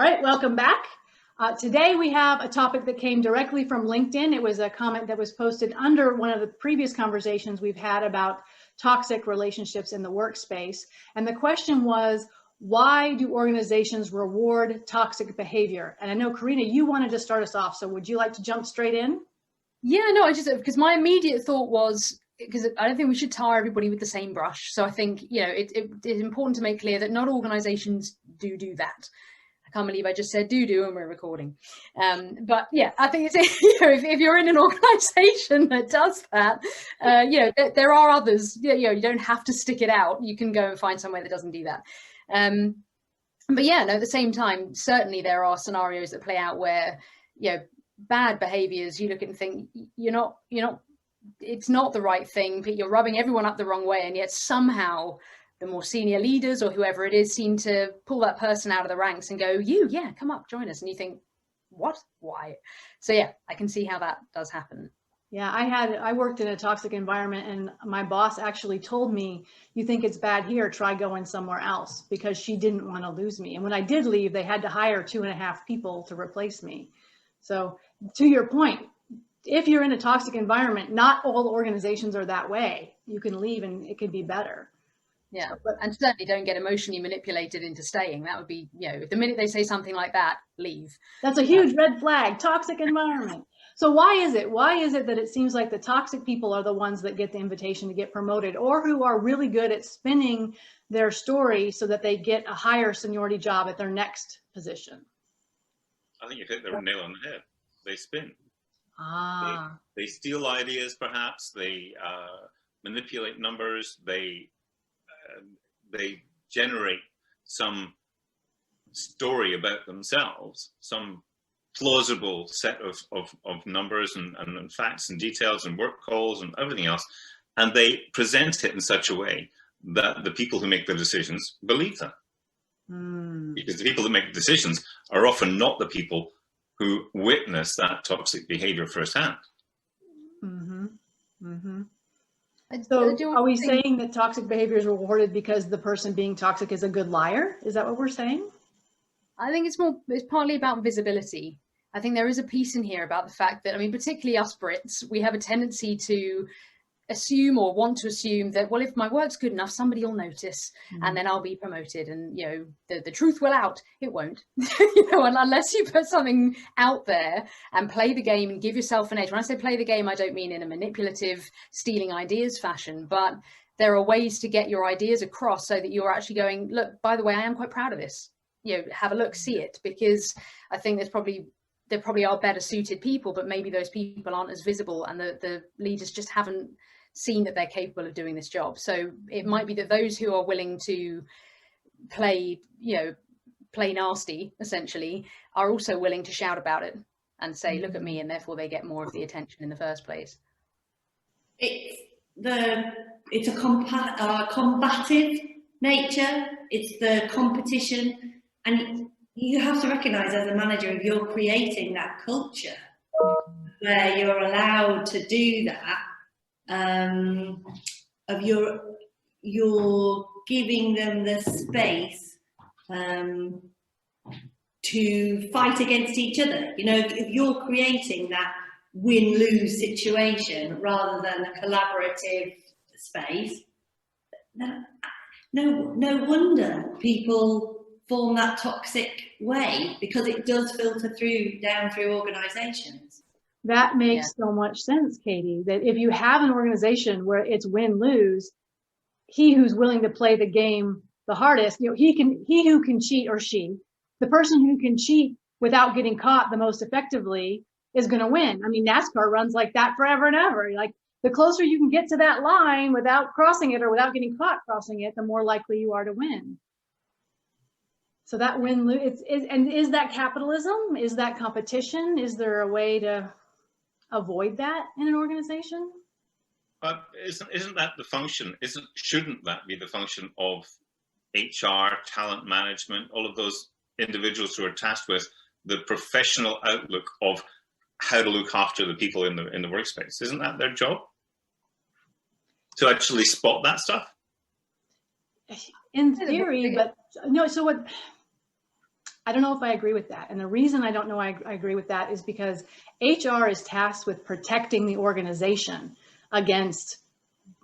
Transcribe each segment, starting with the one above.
All right, welcome back. Today we have a topic that came directly from LinkedIn. It was a comment that was posted under one of the previous conversations we've had about toxic relationships in the workspace. And the question was, why do organizations reward toxic behavior? And I know, Karina, you wanted to start us off, so would you like to jump straight in? Yeah, no, because my immediate thought was, because I don't think we should tar everybody with the same brush. So I think, it is important to make clear that not organizations do that. I can't believe I just said do and we're recording. But yeah, I think it's, if you're in an organization that does that, there are others, you don't have to stick it out. You can go and find somewhere that doesn't do that. But yeah, no, at the same time, certainly there are scenarios that play out where, bad behaviors, you look at and think it's not the right thing, but you're rubbing everyone up the wrong way. And yet somehow the more senior leaders or whoever it is seem to pull that person out of the ranks and go, come up, join us. And you think, what? Why? So yeah, I can see how that does happen. Yeah, I worked in a toxic environment, and my boss actually told me, you think it's bad here, try going somewhere else, because she didn't want to lose me. And when I did leave, they had to hire 2.5 people to replace me. So to your point, if you're in a toxic environment, not all organizations are that way. You can leave and it can be better. Yeah, and certainly don't get emotionally manipulated into staying. That would be, the minute they say something like that, leave. That's a huge red flag, toxic environment. So why is it that it seems like the toxic people are the ones that get the invitation to get promoted, or who are really good at spinning their story so that they get a higher seniority job at their next position? I think you hit the nail on the head. They spin. They steal ideas, perhaps. They manipulate numbers. They generate some story about themselves, some plausible set of numbers and facts and details and work calls and everything else, and they present it in such a way that the people who make the decisions believe that. Because the people that make decisions are often not the people who witness that toxic behavior firsthand. So are we saying that toxic behavior is rewarded because the person being toxic is a good liar? Is that what we're saying? I think it's partly about visibility. I think there is a piece in here about the fact that, particularly us Brits, we have a tendency to assume or want to assume that, well, if my work's good enough, somebody will notice and then I'll be promoted, and the truth will out. It won't. Unless you put something out there and play the game and give yourself an edge. When I say play the game, I don't mean in a manipulative, stealing ideas fashion, but there are ways to get your ideas across so that you're actually going, look, by the way, I am quite proud of this. Have a look, see it, because I think there probably are better suited people, but maybe those people aren't as visible, and the leaders just haven't seen that they're capable of doing this job. So it might be that those who are willing to play nasty, essentially, are also willing to shout about it and say, look at me, and therefore they get more of the attention in the first place. It's a combative nature. It's the competition, and you have to recognize as a manager, if you're creating that culture where you're allowed to do that, of you're giving them the space to fight against each other. If you're creating that win-lose situation rather than a collaborative space, no wonder people form that toxic way, because it does filter down through organizations. That makes so much sense, Katie, that if you have an organization where it's win-lose, he who's willing to play the game the hardest, he who can cheat, or she, the person who can cheat without getting caught the most effectively is going to win. NASCAR runs like that forever and ever. Like, the closer you can get to that line without crossing it or without getting caught crossing it, the more likely you are to win. So that win-lose, is that capitalism? Is that competition? Is there a way to avoid that in an organization? But isn't that the function? Shouldn't that be the function of HR, talent management, all of those individuals who are tasked with the professional outlook of how to look after the people in the workspace? Isn't that their job, to actually spot that stuff? In theory, but no. So what? I don't know if I agree with that. And the reason I don't know I agree with that is because HR is tasked with protecting the organization against,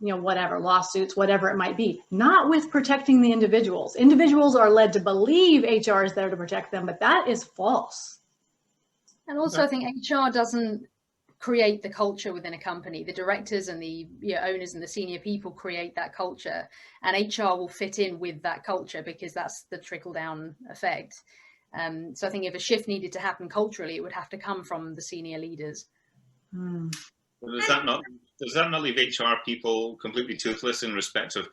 whatever, lawsuits, whatever it might be, not with protecting the individuals. Individuals are led to believe HR is there to protect them, but that is false. And also, I think HR doesn't create the culture within a company. The directors and the owners and the senior people create that culture, and HR will fit in with that culture because that's the trickle down effect. So I think if a shift needed to happen culturally, it would have to come from the senior leaders. Well, does that not leave HR people completely toothless in respect of,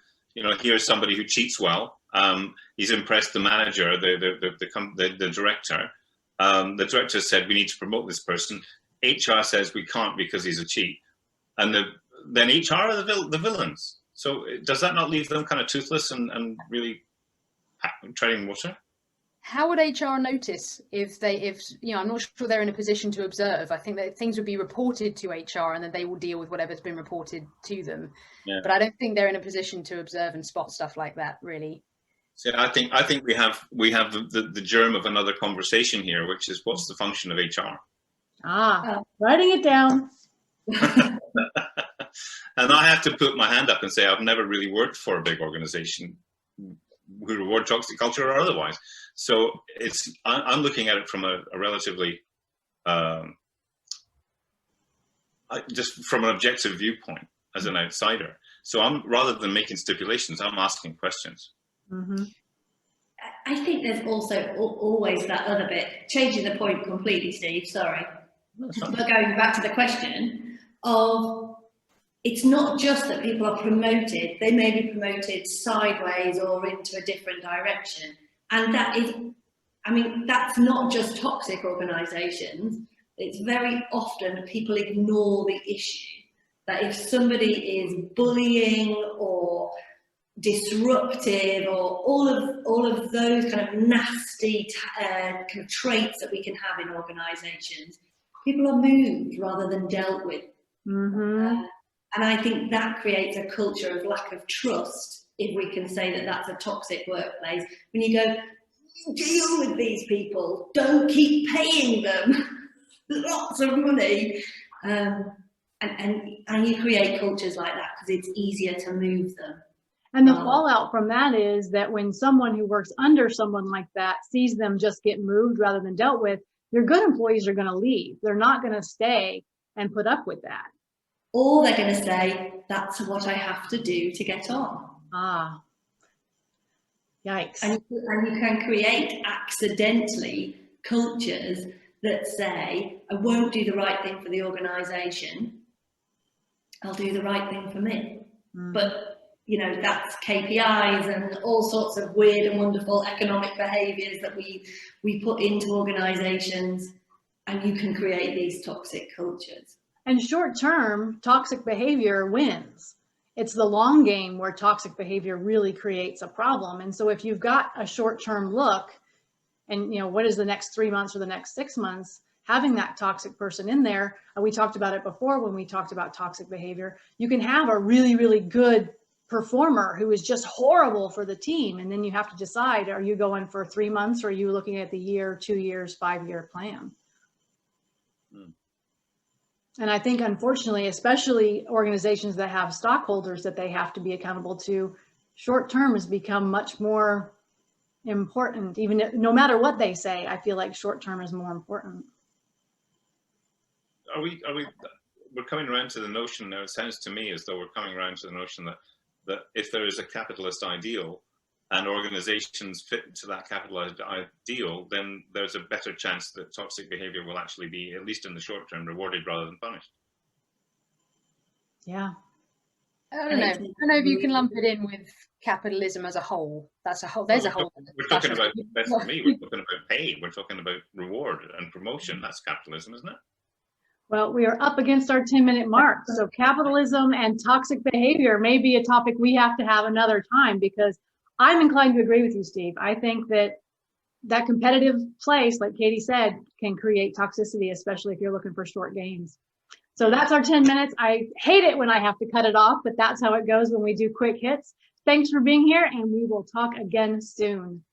here's somebody who cheats well. He's impressed the manager, the director. The director said we need to promote this person. HR says we can't because he's a cheat, and then HR are the villains. So does that not leave them kind of toothless and really treading water? How would HR notice if I'm not sure they're in a position to observe. I think that things would be reported to HR and then they will deal with whatever's been reported to them. Yeah. But I don't think they're in a position to observe and spot stuff like that, really. So I think we have the germ of another conversation here, which is what's the function of HR? Writing it down. And I have to put my hand up and say I've never really worked for a big organization who reward toxic culture or otherwise. So I'm looking at it from a relatively just from an objective viewpoint as an outsider. So rather than making stipulations, I'm asking questions. Mm-hmm. I think there's also always that other bit, changing the point completely, Steve, sorry. But going back to the question of, it's not just that people are promoted, they may be promoted sideways or into a different direction. And that's not just toxic organisations. It's very often people ignore the issue. That if somebody is bullying or disruptive or all of those kind of nasty kind of traits that we can have in organisations, people are moved rather than dealt with. Mm-hmm. And I think that creates a culture of lack of trust, if we can say that that's a toxic workplace. When you go, deal with these people, don't keep paying them lots of money. And you create cultures like that because it's easier to move them. And the fallout from that is that when someone who works under someone like that sees them just get moved rather than dealt with, your good employees are going to leave. They're not going to stay and put up with that. Or they're going to say, that's what I have to do to get on. Yikes. And you can create accidentally cultures that say, I won't do the right thing for the organisation, I'll do the right thing for me. Mm. But that's KPIs and all sorts of weird and wonderful economic behaviours that we put into organisations, and you can create these toxic cultures. And short-term toxic behavior wins. It's the long game where toxic behavior really creates a problem. And so if you've got a short-term look and, what is the next 3 months or the next 6 months, having that toxic person in there, we talked about it before when we talked about toxic behavior, you can have a really, really good performer who is just horrible for the team. And then you have to decide, are you going for 3 months or are you looking at the year, 2 years, 5-year plan? Mm. And I think, unfortunately, especially organizations that have stockholders that they have to be accountable to, short term has become much more important. Even if, no matter what they say, I feel like short term is more important. We're coming around to the notion now, it sounds to me as though we're coming around to the notion that if there is a capitalist ideal and organizations fit to that capitalist ideal, then there's a better chance that toxic behavior will actually be, at least in the short term, rewarded rather than punished. Yeah. I don't know if you can lump it in with capitalism as a whole. That's a whole, there's a whole. We're talking about, that's for me, we're talking about pay, we're talking about reward and promotion. That's capitalism, isn't it? Well, we are up against our 10-minute mark. So capitalism and toxic behavior may be a topic we have to have another time, because I'm inclined to agree with you, Steve. I think that competitive place, like Katie said, can create toxicity, especially if you're looking for short gains. So that's our 10 minutes. I hate it when I have to cut it off, but that's how it goes when we do quick hits. Thanks for being here, and we will talk again soon.